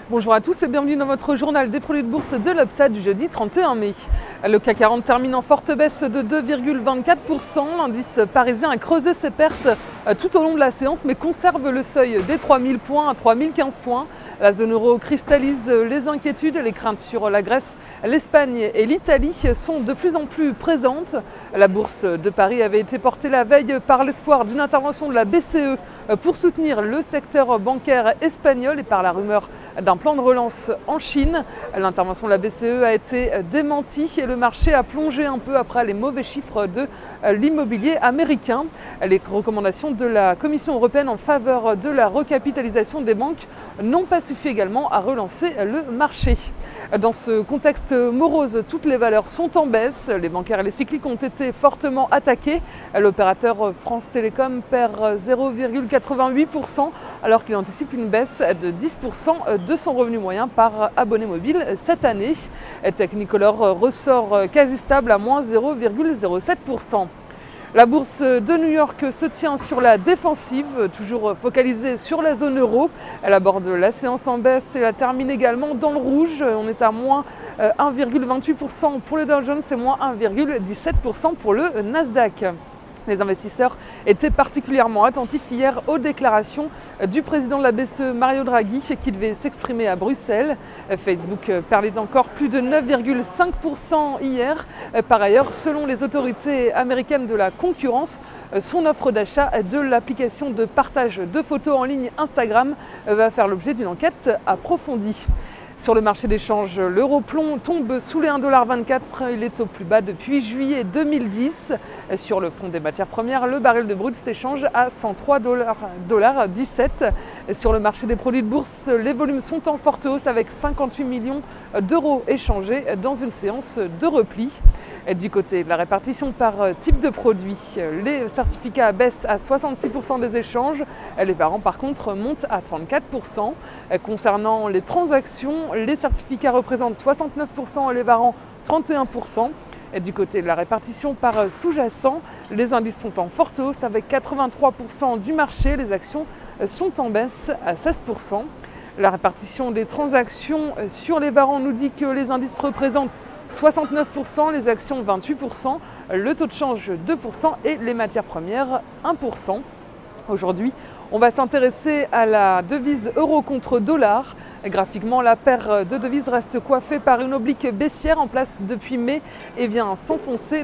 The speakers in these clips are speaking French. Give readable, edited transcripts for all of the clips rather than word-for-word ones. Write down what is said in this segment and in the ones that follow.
Bonjour à tous et bienvenue dans votre journal des produits de bourse de l'Upside du jeudi 31 mai. Le CAC 40 termine en forte baisse de 2,24%. L'indice parisien a creusé ses pertes tout au long de la séance mais conserve le seuil des 3000 points à 3015 points. La zone euro cristallise les inquiétudes. Les craintes sur la Grèce, l'Espagne et l'Italie sont de plus en plus présentes. La bourse de Paris avait été portée la veille par l'espoir d'une intervention de la BCE pour soutenir le secteur bancaire espagnol et par la rumeur d'un plan de relance en Chine. L'intervention de la BCE a été démentie et le marché a plongé un peu après les mauvais chiffres de l'immobilier américain. Les recommandations de la Commission européenne en faveur de la recapitalisation des banques n'ont pas suffi également à relancer le marché. Dans ce contexte morose, toutes les valeurs sont en baisse. Les bancaires et les cycliques ont été fortement attaqués. L'opérateur France Télécom perd 0,88% alors qu'il anticipe une baisse de 10% de son revenu moyen par abonné mobile cette année. Technicolor ressort quasi stable à moins 0,07%. La bourse de New York se tient sur la défensive, toujours focalisée sur la zone euro. Elle aborde la séance en baisse et la termine également dans le rouge. On est à moins 1,28% pour le Dow Jones et moins 1,17% pour le Nasdaq. Les investisseurs étaient particulièrement attentifs hier aux déclarations du président de la BCE, Mario Draghi, qui devait s'exprimer à Bruxelles. Facebook perdait encore plus de 9,5% hier. Par ailleurs, selon les autorités américaines de la concurrence, son offre d'achat de l'application de partage de photos en ligne Instagram va faire l'objet d'une enquête approfondie. Sur le marché des changes, l'euro-plomb tombe sous les 1,24 $. Il est au plus bas depuis juillet 2010. Sur le front des matières premières, le baril de brut s'échange à 103,17 $. Sur le marché des produits de bourse, les volumes sont en forte hausse avec 58 millions d'euros échangés dans une séance de repli. Du côté de la répartition par type de produit, les certificats baissent à 66% des échanges, les varants par contre montent à 34%. Concernant les transactions, les certificats représentent 69% et les varants 31%. Du côté de la répartition par sous-jacent, les indices sont en forte hausse avec 83% du marché, les actions sont en baisse à 16%. La répartition des transactions sur les varants nous dit que les indices représentent 69%, les actions 28%, le taux de change 2% et les matières premières 1%. Aujourd'hui, on va s'intéresser à la devise euro contre dollar. Graphiquement, la paire de devises reste coiffée par une oblique baissière en place depuis mai et vient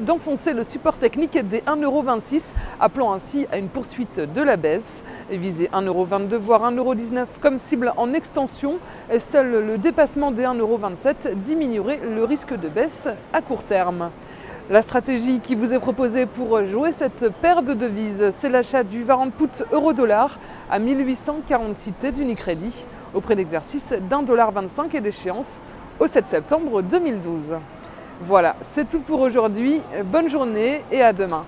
d'enfoncer le support technique des 1,26 €, appelant ainsi à une poursuite de la baisse. Viser 1,22 € voire 1,19 € comme cible en extension. Seul le dépassement des 1,27 € diminuerait le risque de baisse à court terme. La stratégie qui vous est proposée pour jouer cette paire de devises, c'est l'achat du warrant put euro-dollar à 1846 T d'Unicredit au prix d'exercice d'1,25 $ et d'échéance au 7 septembre 2012. Voilà, c'est tout pour aujourd'hui. Bonne journée et à demain.